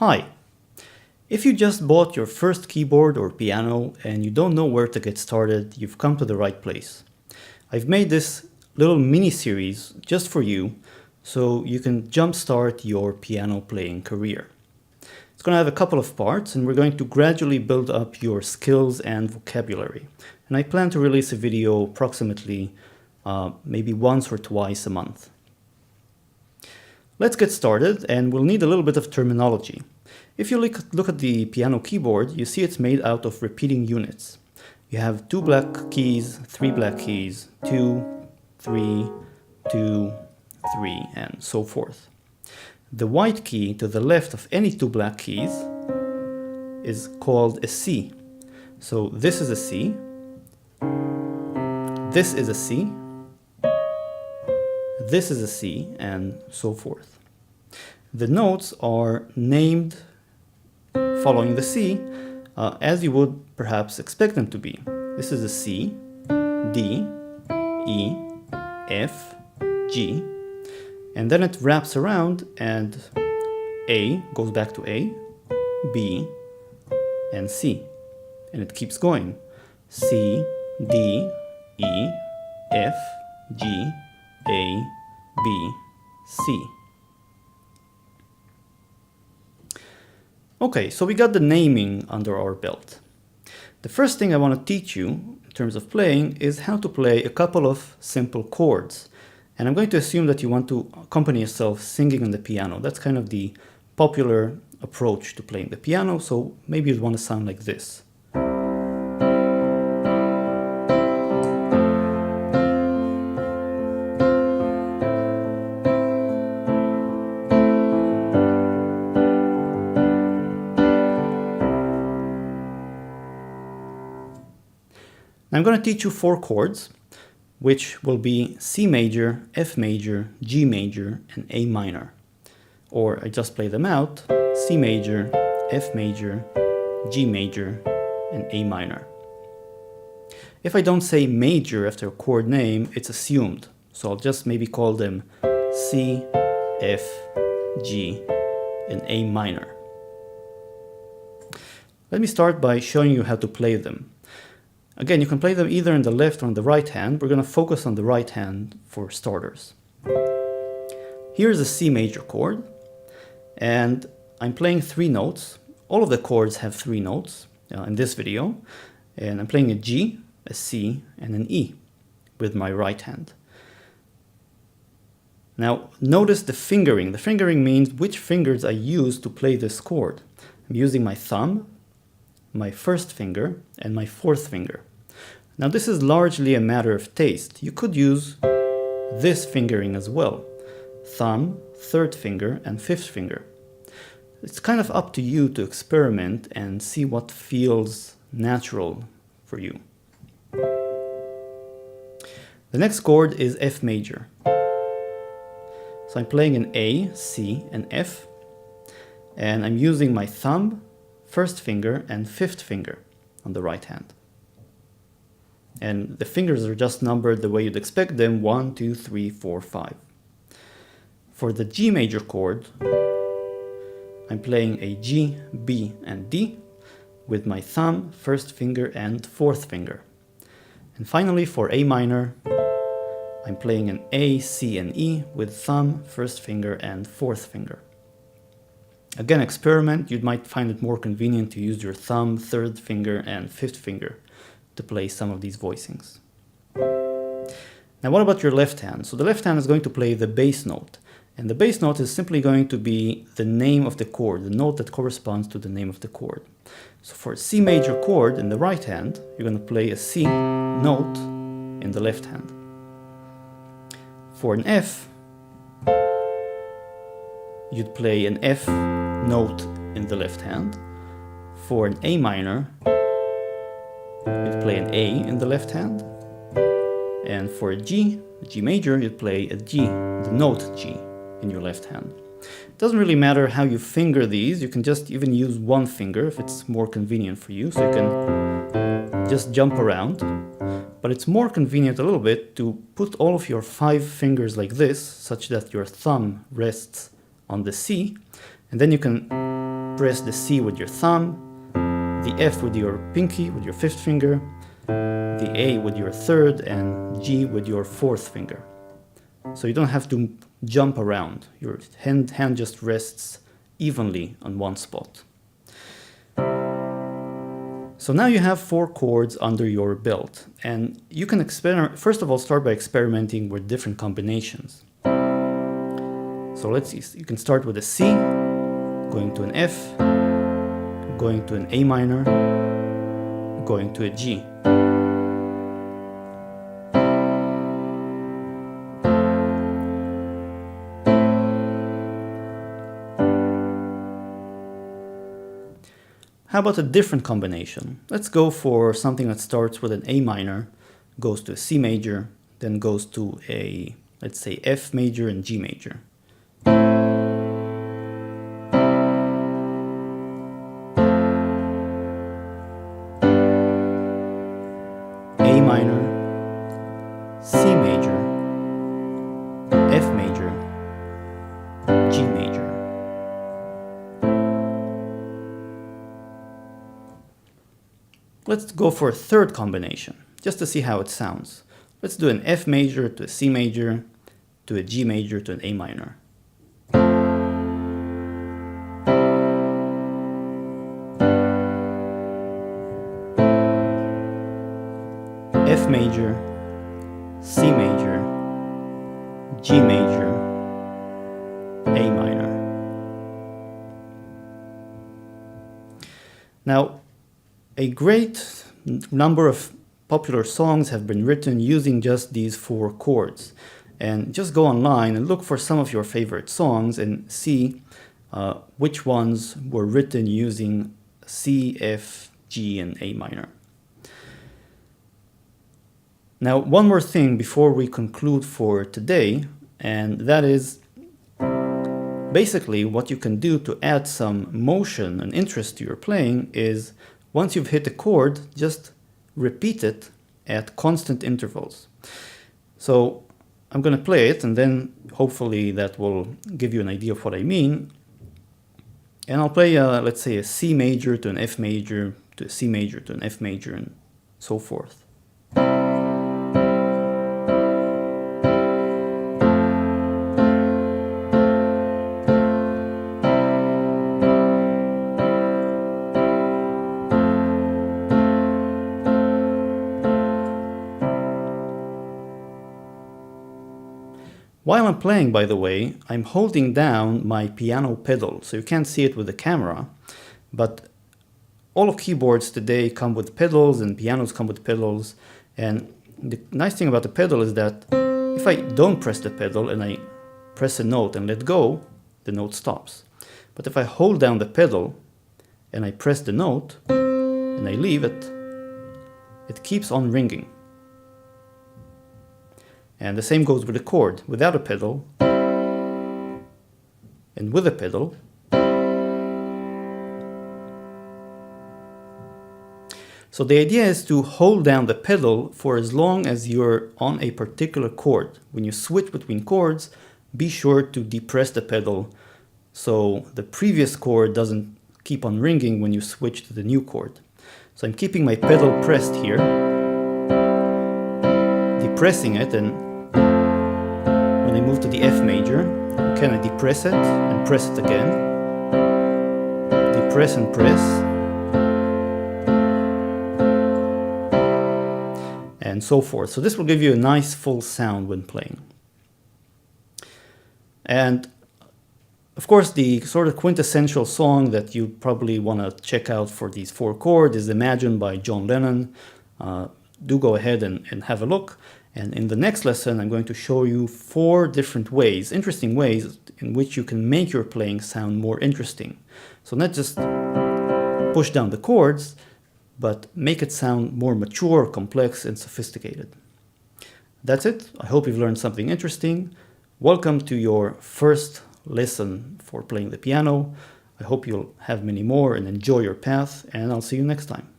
Hi! If you just bought your first keyboard or piano and you don't know where to get started, you've come to the right place. I've made this little mini-series just for you so you can jumpstart your piano playing career. It's going to have a couple of parts and we're going to gradually build up your skills and vocabulary. And I plan to release a video approximately maybe once or twice a month. Let's get started, and we'll need a little bit of terminology. If you look at the piano keyboard, you see it's made out of repeating units. You have 2 black keys, 3 black keys, 2, 3, 2, 3, and so forth. The white key to the left of any 2 black keys is called a C. So this is a C, this is a C, this is a C, and so forth. The notes are named following the C as you would perhaps expect them to be. This is a C, D, E, F, G, and then it wraps around and A goes back to A, B, and C. And it keeps going. C, D, E, F, G, A, B, C. Okay, so we got the naming under our belt. The first thing I want to teach you in terms of playing is how to play a couple of simple chords. And I'm going to assume that you want to accompany yourself singing on the piano. That's kind of the popular approach to playing the piano, so maybe you'd want to sound like this. I'm going to teach you 4 chords, which will be C major, F major, G major, and A minor. Or I just play them out: C major, F major, G major, and A minor. If I don't say major after a chord name, it's assumed. So I'll just maybe call them C, F, G, and A minor. Let me start by showing you how to play them. Again, you can play them either in the left or on the right hand. We're going to focus on the right hand for starters. Here's a C major chord, and I'm playing 3 notes. All of the chords have 3 notes in this video, and I'm playing a G, a C, and an E with my right hand. Now, notice the fingering. The fingering means which fingers I use to play this chord. I'm using my thumb, my first finger, and my 4th finger. Now this is largely a matter of taste. You could use this fingering as well. Thumb, 3rd finger, and 5th finger. It's kind of up to you to experiment and see what feels natural for you. The next chord is F major. So I'm playing an A, C, and F, and I'm using my thumb, 1st finger, and 5th finger on the right hand. And the fingers are just numbered the way you'd expect them: 1, 2, 3, 4, 5. For the G major chord, I'm playing a G, B, and D with my thumb, 1st finger, and 4th finger. And finally, for A minor, I'm playing an A, C, and E with thumb, 1st finger, and 4th finger. Again, experiment. You might find it more convenient to use your thumb, 3rd finger, and 5th finger to play some of these voicings. Now, what about your left hand? So the left hand is going to play the bass note. And the bass note is simply going to be the name of the chord, the note that corresponds to the name of the chord. So for a C major chord in the right hand, you're going to play a C note in the left hand. For an F, you'd play an F note in the left hand. For an A minor, you'd play an A in the left hand. And for a G major, you'd play a G, the note G, in your left hand. It doesn't really matter how you finger these. You can just even use one finger if it's more convenient for you. So you can just jump around. But it's more convenient a little bit to put all of your 5 fingers like this, such that your thumb rests on the C, and then you can press the C with your thumb, the F with your pinky, with your fifth finger, the A with your third, and G with your fourth finger. So you don't have to jump around. Your hand just rests evenly on one spot. So now you have 4 chords under your belt, and you can first of all start by experimenting with different combinations. So let's see, you can start with a C, going to an F, going to an A minor, going to a G. How about a different combination? Let's go for something that starts with an A minor, goes to a C major, then goes to a, let's say, F major and G major. A minor, C major, F major, G major. Let's go for a third combination, just to see how it sounds. Let's do an F major to a C major, to a G major, to an A minor. F major, C major, G major, A minor. Now, a great number of popular songs have been written using just these 4 chords. And just go online and look for some of your favorite songs and see which ones were written using C, F, G, and A minor. Now, one more thing before we conclude for today, and that is basically what you can do to add some motion and interest to your playing is once you've hit a chord, just repeat it at constant intervals. So I'm going to play it, and then hopefully that will give you an idea of what I mean. And I'll play, let's say, a C major to an F major to a C major to an F major and so forth. While I'm playing, by the way, I'm holding down my piano pedal, so you can't see it with the camera, but all of keyboards today come with pedals and pianos come with pedals, and the nice thing about the pedal is that if I don't press the pedal and I press a note and let go, the note stops. But if I hold down the pedal and I press the note and I leave it, it keeps on ringing. And the same goes with a chord. Without a pedal and with a pedal. So the idea is to hold down the pedal for as long as you're on a particular chord. When you switch between chords, be sure to depress the pedal so the previous chord doesn't keep on ringing when you switch to the new chord. So I'm keeping my pedal pressed here, depressing it, and when I move to the F major, can I depress it and press it again, depress and press, and so forth. So this will give you a nice full sound when playing. And of course, the sort of quintessential song that you probably want to check out for these 4 chords is Imagine by John Lennon. Do go ahead and have a look. And in the next lesson, I'm going to show you 4 different ways, interesting ways, in which you can make your playing sound more interesting. So not just push down the chords, but make it sound more mature, complex, and sophisticated. That's it. I hope you've learned something interesting. Welcome to your first lesson for playing the piano. I hope you'll have many more and enjoy your path, and I'll see you next time.